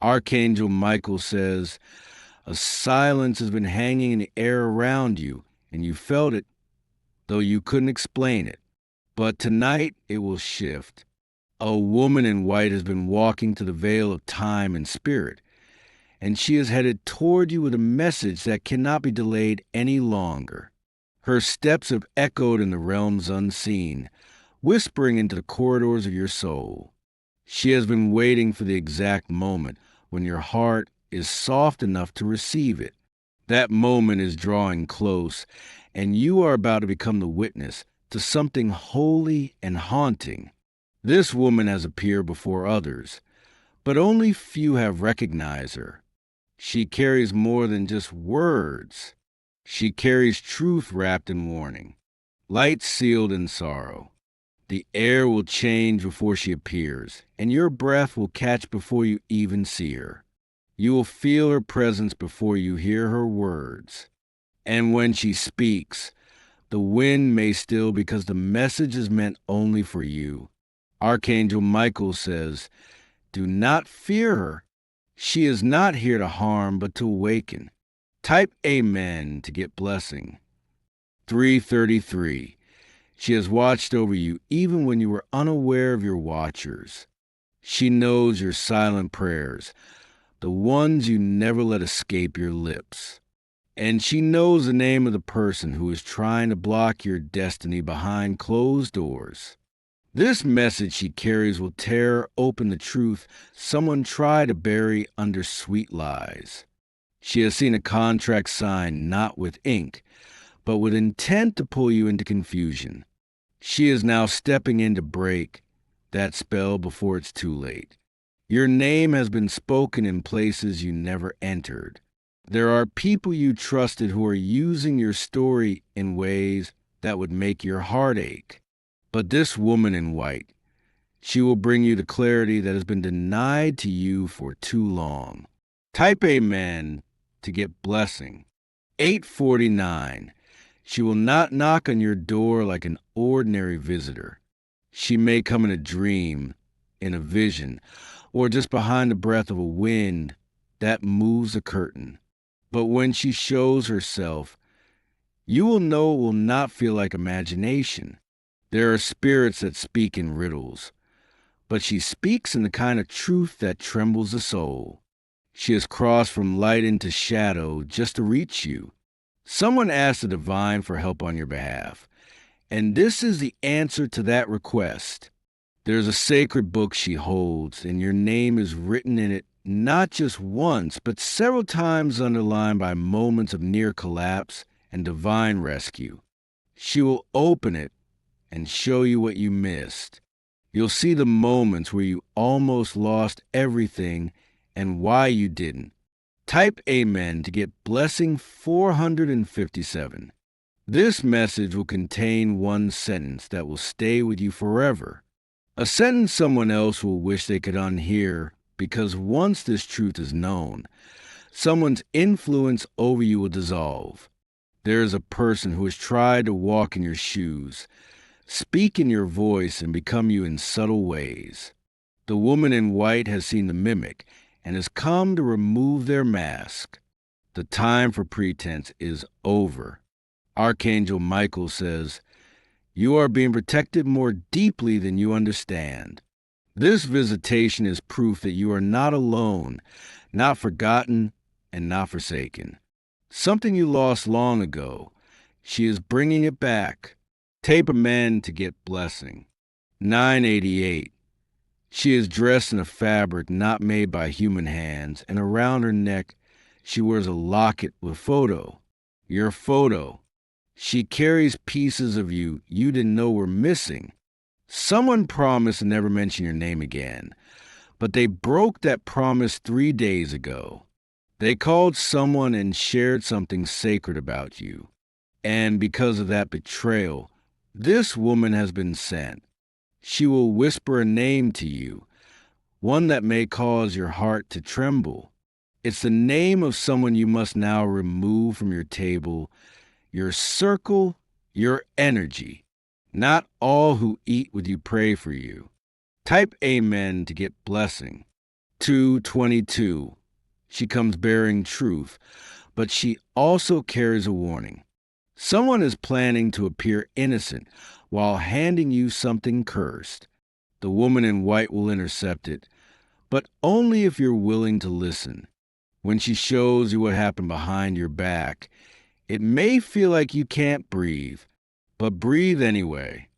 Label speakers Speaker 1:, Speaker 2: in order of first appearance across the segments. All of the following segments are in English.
Speaker 1: Archangel Michael says, a silence has been hanging in the air around you, and you felt it, though you couldn't explain it. But tonight it will shift. A woman in white has been walking to the veil of time and spirit, and she is headed toward you with a message that cannot be delayed any longer. Her steps have echoed in the realms unseen, whispering into the corridors of your soul. She has been waiting for the exact moment when your heart is soft enough to receive it. That moment is drawing close, and you are about to become the witness to something holy and haunting. This woman has appeared before others, but only few have recognized her. She carries more than just words. She carries truth wrapped in warning, light sealed in sorrow. The air will change before she appears, and your breath will catch before you even see her. You will feel her presence before you hear her words. And when she speaks, the wind may still because the message is meant only for you. Archangel Michael says, do not fear her. She is not here to harm, but to awaken. Type Amen to get blessing. 333. She has watched over you even when you were unaware of your watchers. She knows your silent prayers, the ones you never let escape your lips. And she knows the name of the person who is trying to block your destiny behind closed doors. This message she carries will tear open the truth someone tried to bury under sweet lies. She has seen a contract signed not with ink, but with intent to pull you into confusion. She is now stepping in to break that spell before it's too late. Your name has been spoken in places you never entered. There are people you trusted who are using your story in ways that would make your heart ache. But this woman in white, she will bring you the clarity that has been denied to you for too long. Type Amen to get blessing. 849. She will not knock on your door like an ordinary visitor. She may come in a dream, in a vision, or just behind the breath of a wind that moves a curtain. But when she shows herself, you will know it will not feel like imagination. There are spirits that speak in riddles, but she speaks in the kind of truth that trembles the soul. She has crossed from light into shadow just to reach you. Someone asked the divine for help on your behalf, and this is the answer to that request. There's a sacred book she holds, and your name is written in it not just once, but several times underlined by moments of near collapse and divine rescue. She will open it and show you what you missed. You'll see the moments where you almost lost everything and why you didn't. Type Amen to get blessing 457. This message will contain one sentence that will stay with you forever. A sentence someone else will wish they could unhear, because once this truth is known, someone's influence over you will dissolve. There is a person who has tried to walk in your shoes, speak in your voice, and become you in subtle ways. The woman in white has seen the mimic and has come to remove their mask. The time for pretense is over. Archangel Michael says, you are being protected more deeply than you understand. This visitation is proof that you are not alone, not forgotten, and not forsaken. Something you lost long ago, she is bringing it back. Tape Amen to get blessing. 988. She is dressed in a fabric not made by human hands, and around her neck she wears a locket with photo. Your photo. She carries pieces of you didn't know were missing. Someone promised to never mention your name again, but they broke that promise 3 days ago. They called someone and shared something sacred about you. And because of that betrayal, this woman has been sent. She will whisper a name to you, one that may cause your heart to tremble. It's the name of someone you must now remove from your table, your circle, your energy. Not all who eat with you pray for you. Type Amen to get blessing. 222. She comes bearing truth, but she also carries a warning. Someone is planning to appear innocent while handing you something cursed. The woman in white will intercept it, but only if you're willing to listen. When she shows you what happened behind your back, it may feel like you can't breathe, but breathe anyway.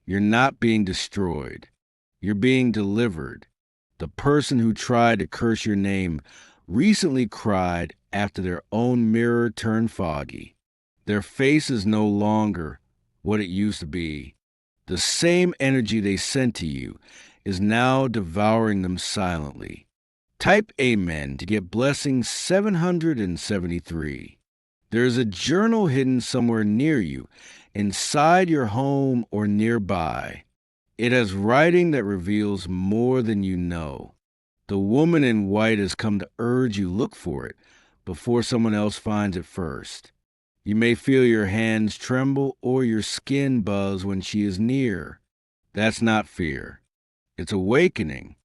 Speaker 1: You're not being destroyed. You're being delivered. The person who tried to curse your name recently cried after their own mirror turned foggy. Their face is no longer what it used to be. The same energy they sent to you is now devouring them silently. Type Amen to get blessing 773. There's a journal hidden somewhere near you, inside your home or nearby. It has writing that reveals more than you know. The woman in white has come to urge you look for it before someone else finds it first. You may feel your hands tremble or your skin buzz when she is near. That's not fear. It's awakening.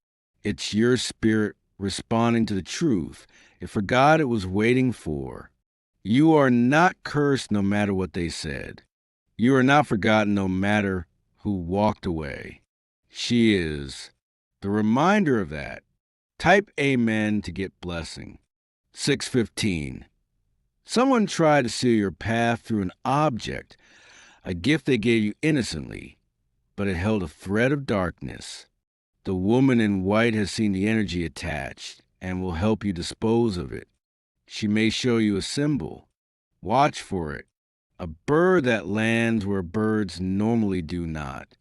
Speaker 1: It's your spirit responding to the truth it forgot it was waiting for. You are not cursed no matter what they said. You are not forgotten no matter who walked away. She is. The reminder of that. Type Amen to get blessing. 615. Someone tried to seal your path through an object, a gift they gave you innocently, but it held a thread of darkness. The woman in white has seen the energy attached and will help you dispose of it. She may show you a symbol. Watch for it. A bird that lands where birds normally do not.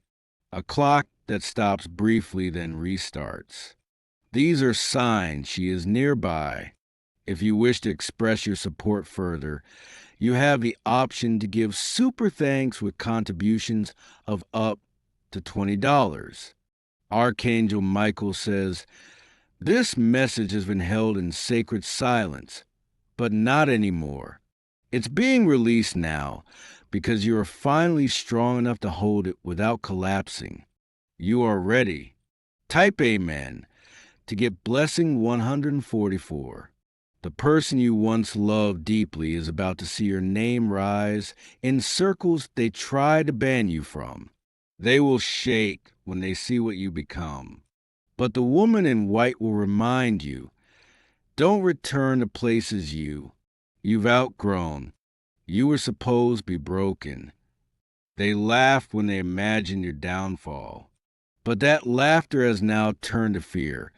Speaker 1: A clock that stops briefly then restarts. These are signs she is nearby. If you wish to express your support further, you have the option to give super thanks with contributions of up to $20. Archangel Michael says, "This message has been held in sacred silence, but not anymore. It's being released now because you are finally strong enough to hold it without collapsing. You are ready." Type Amen to get blessing 144. The person you once loved deeply is about to see your name rise in circles they tried to ban you from. They will shake when they see what you become. But the woman in white will remind you, don't return to places you've outgrown. You were supposed to be broken. They laughed when they imagined your downfall. But that laughter has now turned to fear,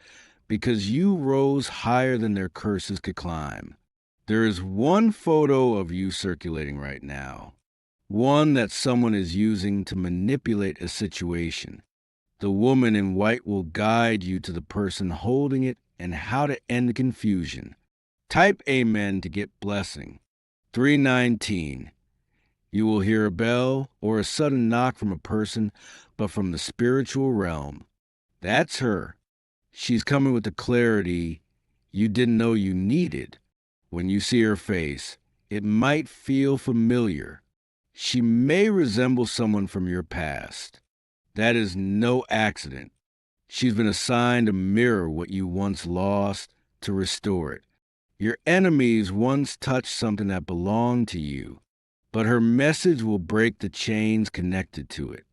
Speaker 1: because you rose higher than their curses could climb. There is one photo of you circulating right now, one that someone is using to manipulate a situation. The woman in white will guide you to the person holding it and how to end the confusion. Type Amen to get blessing. 319. You will hear a bell or a sudden knock from a person, but from the spiritual realm. That's her. She's coming with the clarity you didn't know you needed. When you see her face, it might feel familiar. She may resemble someone from your past. That is no accident. She's been assigned to mirror what you once lost to restore it. Your enemies once touched something that belonged to you, but her message will break the chains connected to it.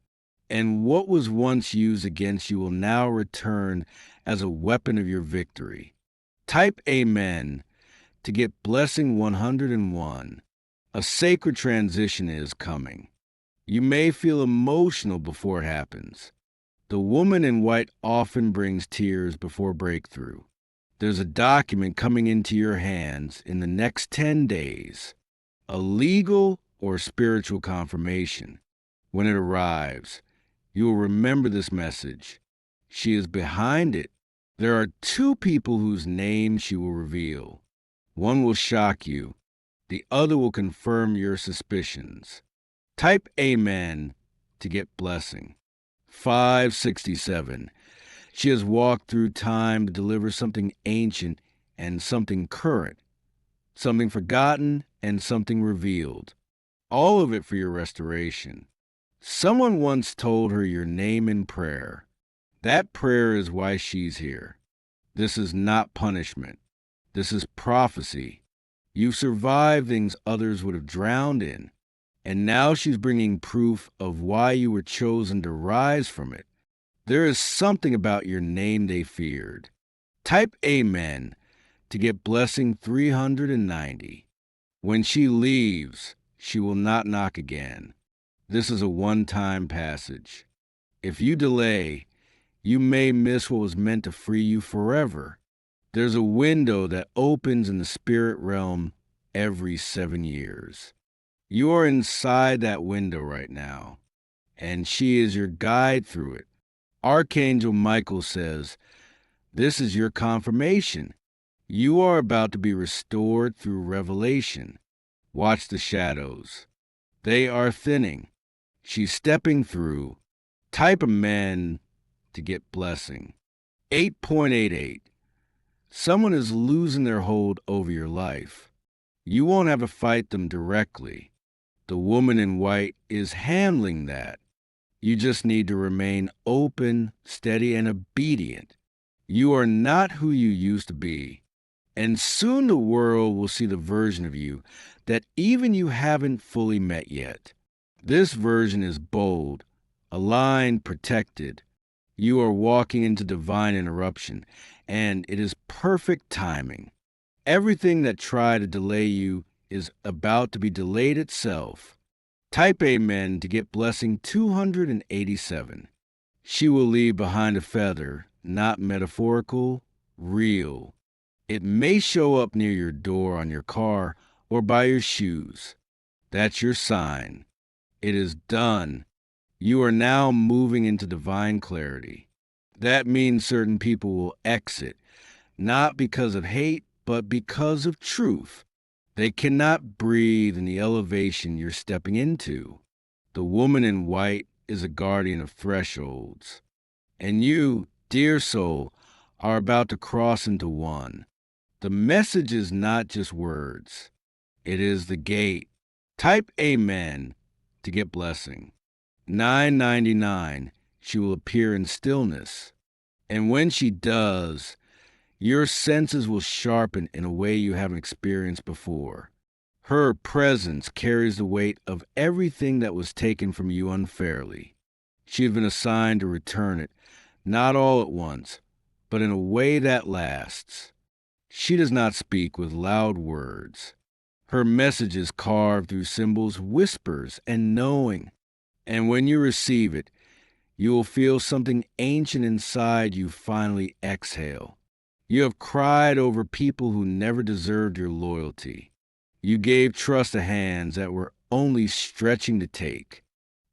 Speaker 1: And what was once used against you will now return as a weapon of your victory. Type Amen to get blessing 101. A sacred transition is coming. You may feel emotional before it happens. The woman in white often brings tears before breakthrough. There's a document coming into your hands in the next 10 days, a legal or spiritual confirmation. When it arrives, you will remember this message. She is behind it. There are two people whose names she will reveal. One will shock you. The other will confirm your suspicions. Type Amen to get blessing. 567. She has walked through time to deliver something ancient and something current, something forgotten and something revealed. All of it for your restoration. Someone once told her your name in prayer. That prayer is why she's here. This is not punishment. This is prophecy. You've survived things others would have drowned in, and now she's bringing proof of why you were chosen to rise from it. There is something about your name they feared. Type Amen to get blessing 390. When she leaves, she will not knock again. This is a one-time passage. If you delay, you may miss what was meant to free you forever. There's a window that opens in the spirit realm every 7 years. You are inside that window right now, and she is your guide through it. Archangel Michael says, "This is your confirmation. You are about to be restored through revelation. Watch the shadows. They are thinning. She's stepping through. Type Amen to get blessing." 8.88. Someone is losing their hold over your life. You won't have to fight them directly. The woman in white is handling that. You just need to remain open, steady, and obedient. You are not who you used to be, and soon the world will see the version of you that even you haven't fully met yet. This version is bold, aligned, protected. You are walking into divine interruption, and it is perfect timing. Everything that tried to delay you is about to be delayed itself. Type Amen to get blessing 287. She will leave behind a feather, not metaphorical, real. It may show up near your door on your car or by your shoes. That's your sign. It is done. You are now moving into divine clarity. That means certain people will exit, not because of hate, but because of truth. They cannot breathe in the elevation you're stepping into. The woman in white is a guardian of thresholds. And you, dear soul, are about to cross into one. The message is not just words. It is the gate. Type Amen to get blessing. 999, she will appear in stillness. And when she does, your senses will sharpen in a way you haven't experienced before. Her presence carries the weight of everything that was taken from you unfairly. She has been assigned to return it, not all at once, but in a way that lasts. She does not speak with loud words. Her message is carved through symbols, whispers, and knowing. And when you receive it, you will feel something ancient inside you finally exhale. You have cried over people who never deserved your loyalty. You gave trust to hands that were only stretching to take.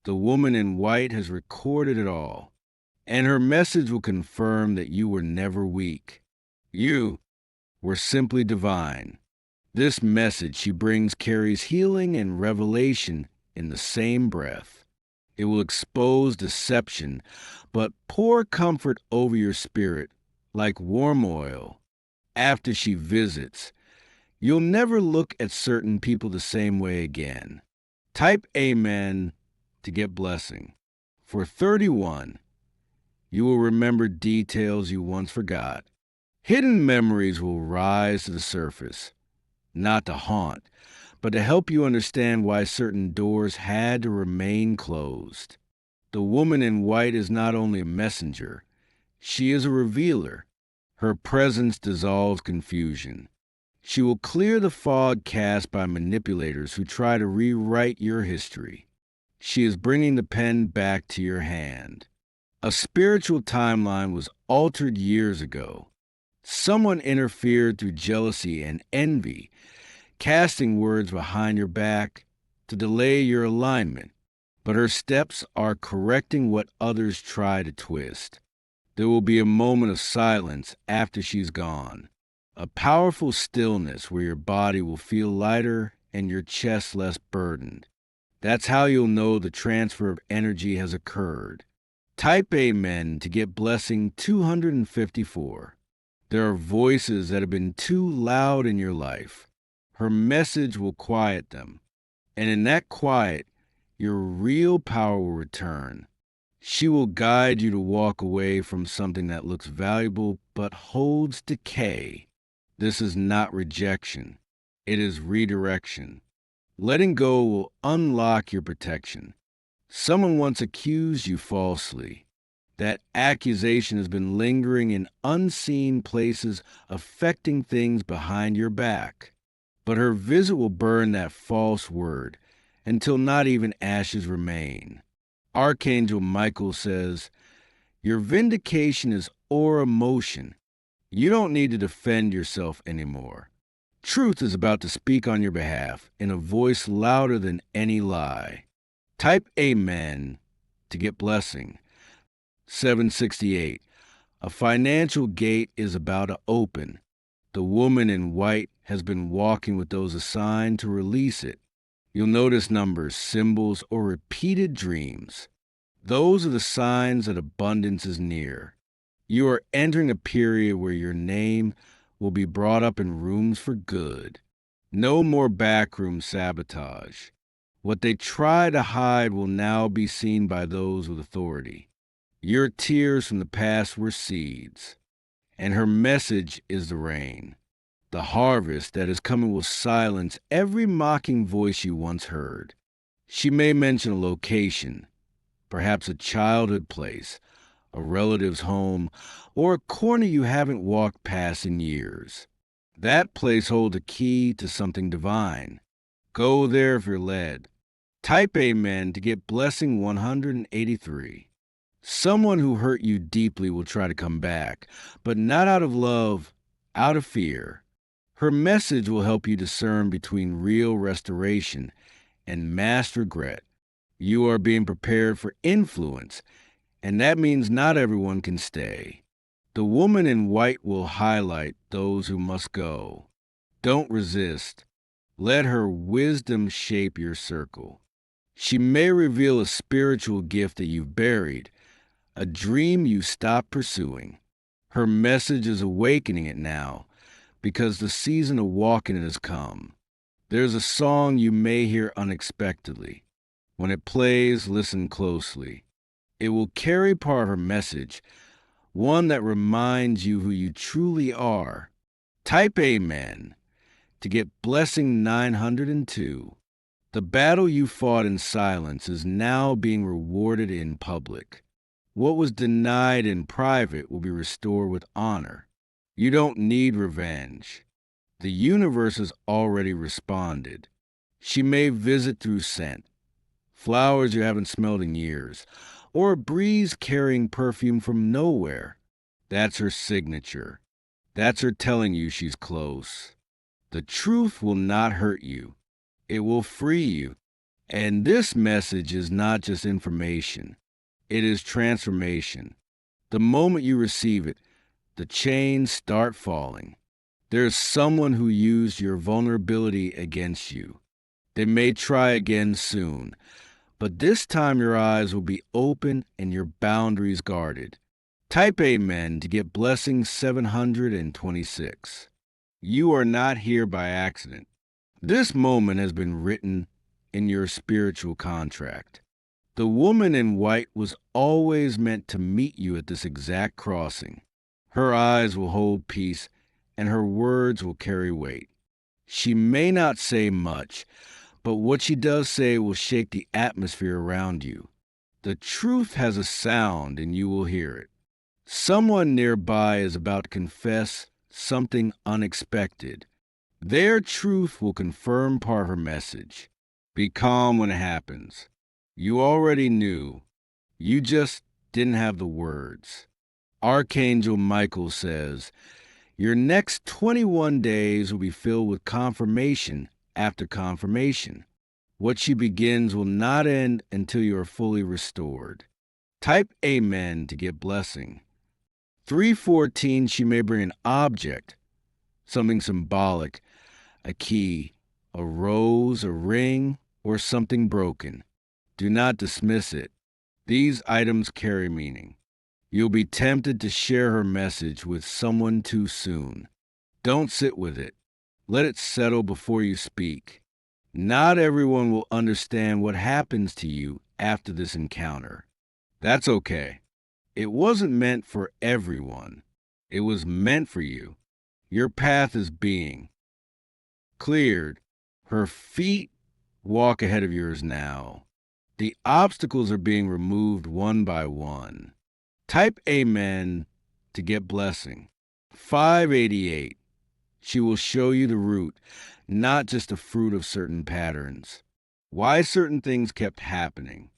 Speaker 1: The woman in white has recorded it all, and her message will confirm that you were never weak. You were simply divine. This message she brings carries healing and revelation in the same breath. It will expose deception, but pour comfort over your spirit like warm oil. After she visits, you'll never look at certain people the same way again. Type Amen to get blessing. For 31, you will remember details you once forgot. Hidden memories will rise to the surface, not to haunt, but to help you understand why certain doors had to remain closed. The woman in white is not only a messenger, she is a revealer. Her presence dissolves confusion. She will clear the fog cast by manipulators who try to rewrite your history. She is bringing the pen back to your hand. A spiritual timeline was altered years ago. Someone interfered through jealousy and envy, casting words behind your back to delay your alignment. But her steps are correcting what others try to twist. There will be a moment of silence after she's gone. A powerful stillness where your body will feel lighter and your chest less burdened. That's how you'll know the transfer of energy has occurred. Type Amen to get blessing 254. There are voices that have been too loud in your life. Her message will quiet them. And in that quiet, your real power will return. She will guide you to walk away from something that looks valuable but holds decay. This is not rejection. It is redirection. Letting go will unlock your protection. Someone once accused you falsely. That accusation has been lingering in unseen places, affecting things behind your back. But her visit will burn that false word until not even ashes remain. Archangel Michael says, your vindication is aura motion. You don't need to defend yourself anymore. Truth is about to speak on your behalf in a voice louder than any lie. Type Amen to get blessing. 768. A financial gate is about to open. The woman in white has been walking with those assigned to release it. You'll notice numbers, symbols, or repeated dreams. Those are the signs that abundance is near. You are entering a period where your name will be brought up in rooms for good. No more backroom sabotage. What they try to hide will now be seen by those with authority. Your tears from the past were seeds, and her message is the rain. The harvest that is coming will silence every mocking voice you once heard. She may mention a location, perhaps a childhood place, a relative's home, or a corner you haven't walked past in years. That place holds a key to something divine. Go there if you're led. Type Amen to get blessing 183. Someone who hurt you deeply will try to come back, but not out of love, out of fear. Her message will help you discern between real restoration and mass regret. You are being prepared for influence, and that means not everyone can stay. The woman in white will highlight those who must go. Don't resist. Let her wisdom shape your circle. She may reveal a spiritual gift that you've buried, a dream you stopped pursuing. Her message is awakening it now, because the season of walking it has come. There's a song you may hear unexpectedly. When it plays, listen closely. It will carry part of her message, one that reminds you who you truly are. Type Amen to get blessing 902. The battle you fought in silence is now being rewarded in public. What was denied in private will be restored with honor. You don't need revenge. The universe has already responded. She may visit through scent, flowers you haven't smelled in years, or a breeze carrying perfume from nowhere. That's her signature. That's her telling you she's close. The truth will not hurt you. It will free you. And this message is not just information. It is transformation. The moment you receive it, the chains start falling. There's someone who used your vulnerability against you. They may try again soon, but this time your eyes will be open and your boundaries guarded. Type Amen to get blessing 726. You are not here by accident. This moment has been written in your spiritual contract. The woman in white was always meant to meet you at this exact crossing. Her eyes will hold peace, and her words will carry weight. She may not say much, but what she does say will shake the atmosphere around you. The truth has a sound, and you will hear it. Someone nearby is about to confess something unexpected. Their truth will confirm part of her message. Be calm when it happens. You already knew. You just didn't have the words. Archangel Michael says, your next 21 days will be filled with confirmation after confirmation. What she begins will not end until you are fully restored. Type Amen to get blessing. 314, she may bring an object, something symbolic, a key, a rose, a ring, or something broken. Do not dismiss it. These items carry meaning. You'll be tempted to share her message with someone too soon. Don't sit with it. Let it settle before you speak. Not everyone will understand what happens to you after this encounter. That's okay. It wasn't meant for everyone. It was meant for you. Your path is being cleared. Her feet walk ahead of yours now. The obstacles are being removed one by one. Type Amen to get blessing. 588. She will show you the root, not just the fruit of certain patterns. Why certain things kept happening.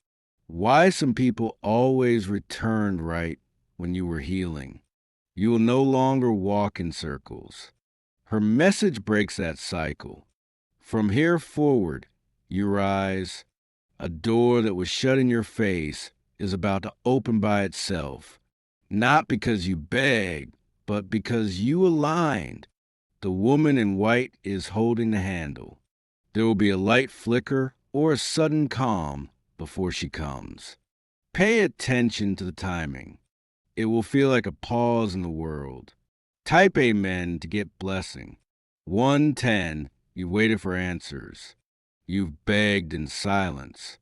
Speaker 1: Why some people always returned right when you were healing. You will no longer walk in circles. Her message breaks that cycle. From here forward, you rise. A door that was shut in your face is about to open by itself, not because you begged, but because you aligned. The woman in white is holding the handle. There will be a light flicker or a sudden calm before she comes. Pay attention to the timing. It will feel like a pause in the world. Type Amen to get blessing. 110, you waited for answers. You've begged in silence.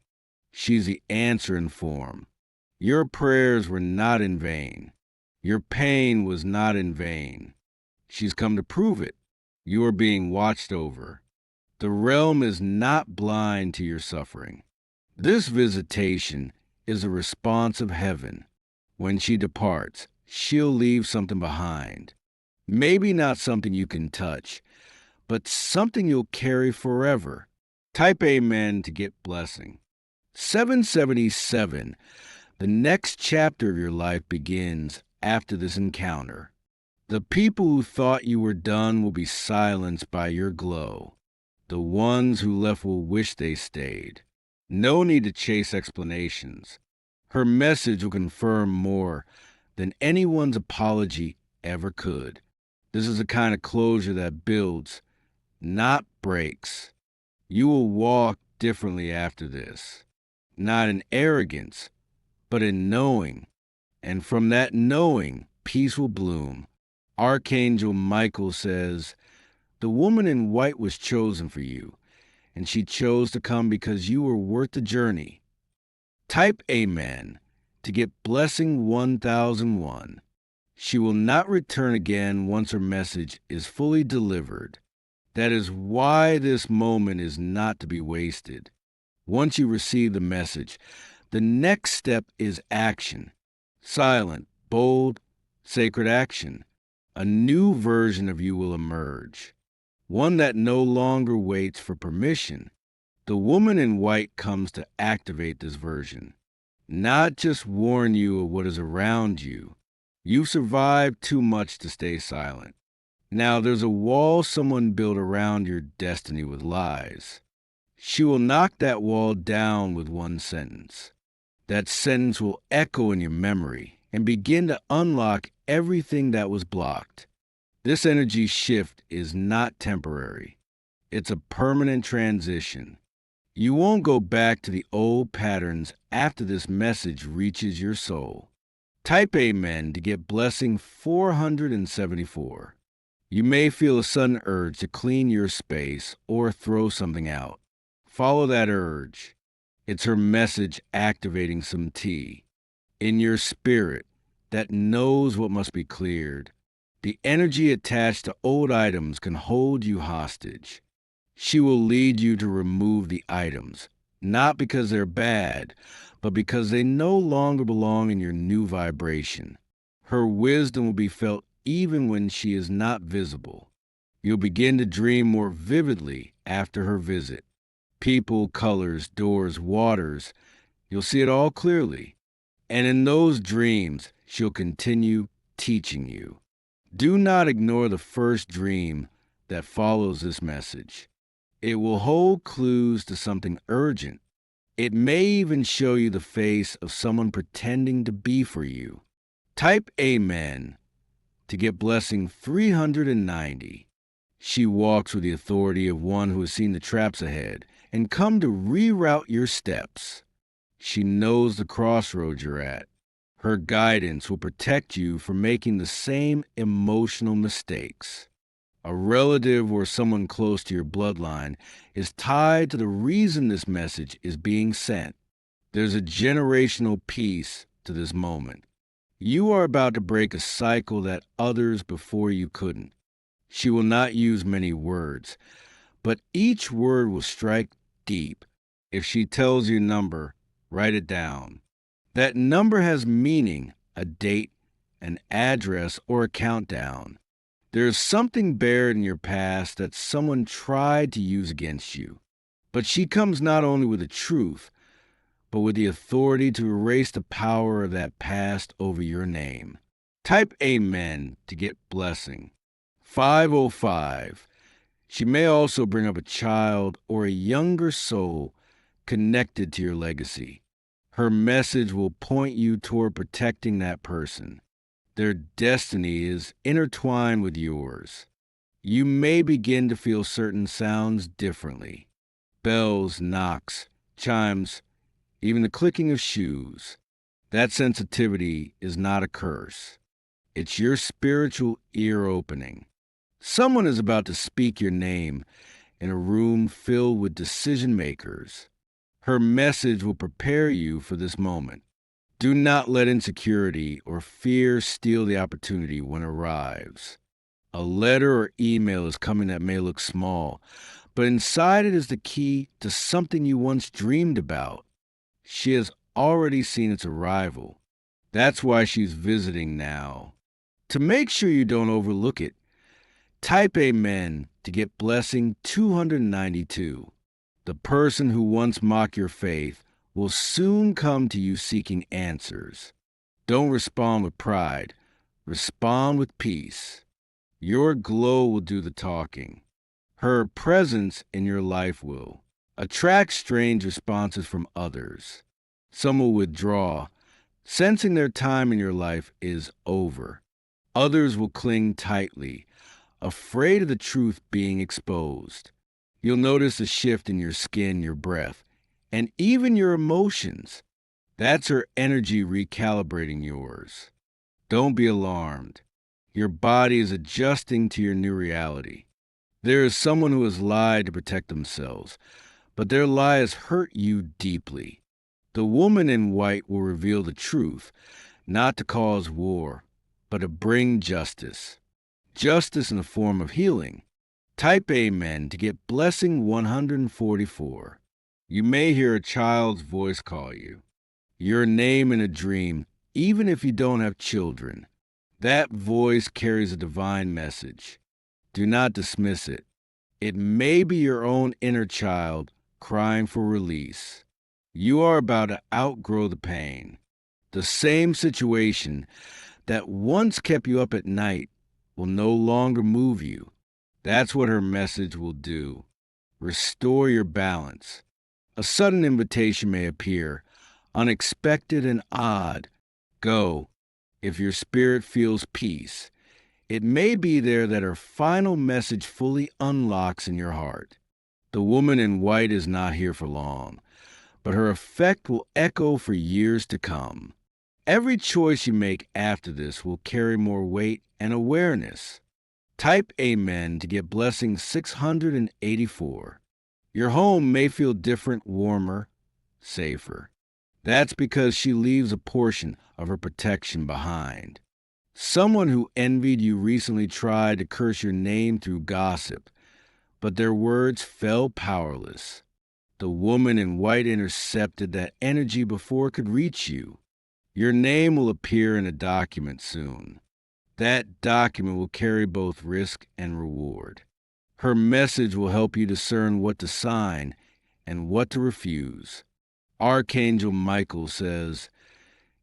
Speaker 1: She's the answer in form. Your prayers were not in vain. Your pain was not in vain. She's come to prove it. You are being watched over. The realm is not blind to your suffering. This visitation is a response of heaven. When she departs, she'll leave something behind. Maybe not something you can touch, but something you'll carry forever. Type Amen to get blessing. 777. The next chapter of your life begins after this encounter. The people who thought you were done will be silenced by your glow. The ones who left will wish they stayed. No need to chase explanations. Her message will confirm more than anyone's apology ever could. This is the kind of closure that builds, not breaks. You will walk differently after this, not in arrogance, but in knowing. And from that knowing, peace will bloom. Archangel Michael says, the woman in white was chosen for you, and she chose to come because you were worth the journey. Type Amen to get blessing 1001. She will not return again once her message is fully delivered. That is why this moment is not to be wasted. Once you receive the message, the next step is action. Silent, bold, sacred action. A new version of you will emerge. One that no longer waits for permission. The woman in white comes to activate this version, not just warn you of what is around you. You've survived too much to stay silent. Now there's a wall someone built around your destiny with lies. She will knock that wall down with one sentence. That sentence will echo in your memory and begin to unlock everything that was blocked. This energy shift is not temporary. It's a permanent transition. You won't go back to the old patterns after this message reaches your soul. Type Amen to get blessing 474. You may feel a sudden urge to clean your space or throw something out. Follow that urge. It's her message activating some tea in your spirit that knows what must be cleared. The energy attached to old items can hold you hostage. She will lead you to remove the items, not because they're bad, but because they no longer belong in your new vibration. Her wisdom will be felt even when she is not visible. You'll begin to dream more vividly after her visit. People, colors, doors, waters, you'll see it all clearly. And in those dreams, she'll continue teaching you. Do not ignore the first dream that follows this message. It will hold clues to something urgent. It may even show you the face of someone pretending to be for you. Type Amen to get blessing 390. She walks with the authority of one who has seen the traps ahead and come to reroute your steps. She knows the crossroads you're at. Her guidance will protect you from making the same emotional mistakes. A relative or someone close to your bloodline is tied to the reason this message is being sent. There's a generational piece to this moment. You are about to break a cycle that others before you couldn't. She will not use many words, but each word will strike deep. If she tells you a number, write it down. That number has meaning, a date, an address, or a countdown. There is something buried in your past that someone tried to use against you. But she comes not only with the truth, but with the authority to erase the power of that past over your name. Type Amen to get blessing. 505. She may also bring up a child or a younger soul connected to your legacy. Her message will point you toward protecting that person. Their destiny is intertwined with yours. You may begin to feel certain sounds differently. Bells, knocks, chimes, even the clicking of shoes. That sensitivity is not a curse. It's your spiritual ear opening. Someone is about to speak your name in a room filled with decision makers. Her message will prepare you for this moment. Do not let insecurity or fear steal the opportunity when it arrives. A letter or email is coming that may look small, but inside it is the key to something you once dreamed about. She has already seen its arrival. That's why she's visiting now. To make sure you don't overlook it, type Amen to get blessing 292. The person who once mocked your faith will soon come to you seeking answers. Don't respond with pride. Respond with peace. Your glow will do the talking. Her presence in your life will attract strange responses from others. Some will withdraw, sensing their time in your life is over. Others will cling tightly, afraid of the truth being exposed. You'll notice a shift in your skin, your breath, and even your emotions. That's her energy recalibrating yours. Don't be alarmed. Your body is adjusting to your new reality. There is someone who has lied to protect themselves, but their lie has hurt you deeply. The woman in white will reveal the truth, not to cause war, but to bring justice. Justice in the form of healing. Type Amen to get blessing 144. You may hear a child's voice call you. Your name in a dream, even if you don't have children. That voice carries a divine message. Do not dismiss it. It may be your own inner child crying for release. You are about to outgrow the pain. The same situation that once kept you up at night will no longer move you. That's what her message will do. Restore your balance. A sudden invitation may appear, unexpected and odd. Go. If your spirit feels peace, it may be there that her final message fully unlocks in your heart. The woman in white is not here for long, but her effect will echo for years to come. Every choice you make after this will carry more weight and awareness. Type Amen to get blessing 684. Your home may feel different, warmer, safer. That's because she leaves a portion of her protection behind. Someone who envied you recently tried to curse your name through gossip, but their words fell powerless. The woman in white intercepted that energy before it could reach you. Your name will appear in a document soon. That document will carry both risk and reward. Her message will help you discern what to sign and what to refuse. Archangel Michael says,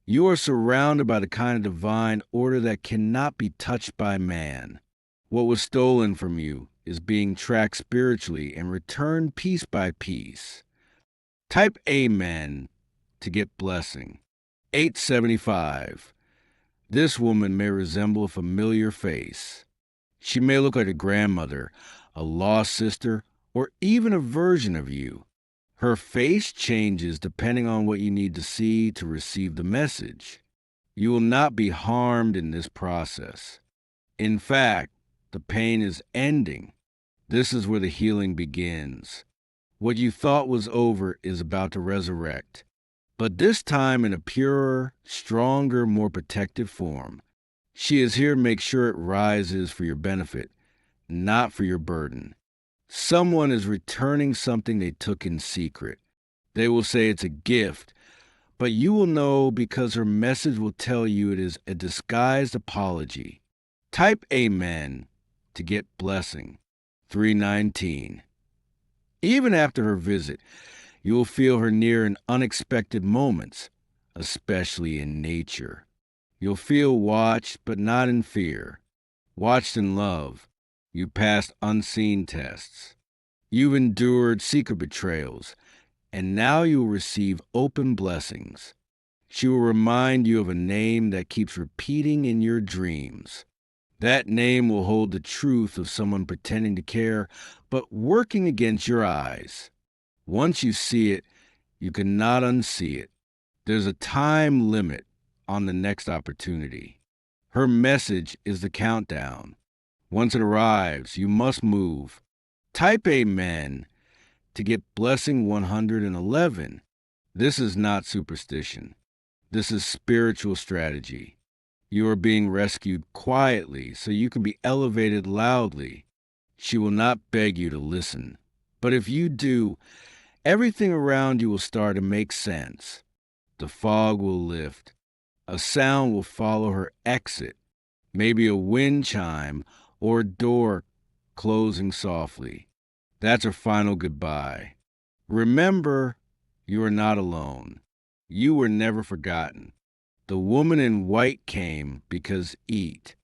Speaker 1: "You are surrounded by the kind of divine order that cannot be touched by man. What was stolen from you is being tracked spiritually and returned piece by piece." Type Amen to get blessing. 875. This woman may resemble a familiar face. She may look like a grandmother, a lost sister, or even a version of you. Her face changes depending on what you need to see to receive the message. You will not be harmed in this process. In fact, the pain is ending. This is where the healing begins. What you thought was over is about to resurrect. but this time in a purer, stronger, more protective form. She is here to make sure it rises for your benefit, not for your burden. Someone is returning something they took in secret. They will say it's a gift, but you will know because her message will tell you it is a disguised apology. Type Amen to get blessing. 319. Even after her visit, you will feel her near in unexpected moments, especially in nature. You'll feel watched, but not in fear. Watched in love. You passed unseen tests. You've endured secret betrayals, and now you will receive open blessings. She will remind you of a name that keeps repeating in your dreams. That name will hold the truth of someone pretending to care, but working against your eyes. Once you see it, you cannot unsee it. There's a time limit on the next opportunity. Her message is the countdown. Once it arrives, you must move. Type Amen to get blessing 111. This is not superstition. This is spiritual strategy. You are being rescued quietly so you can be elevated loudly. She will not beg you to listen. But if you do, everything around you will start to make sense. The fog will lift. A sound will follow her exit, maybe a wind chime or a door closing softly. That's her final goodbye. Remember, you are not alone. You were never forgotten. The woman in white came because eat.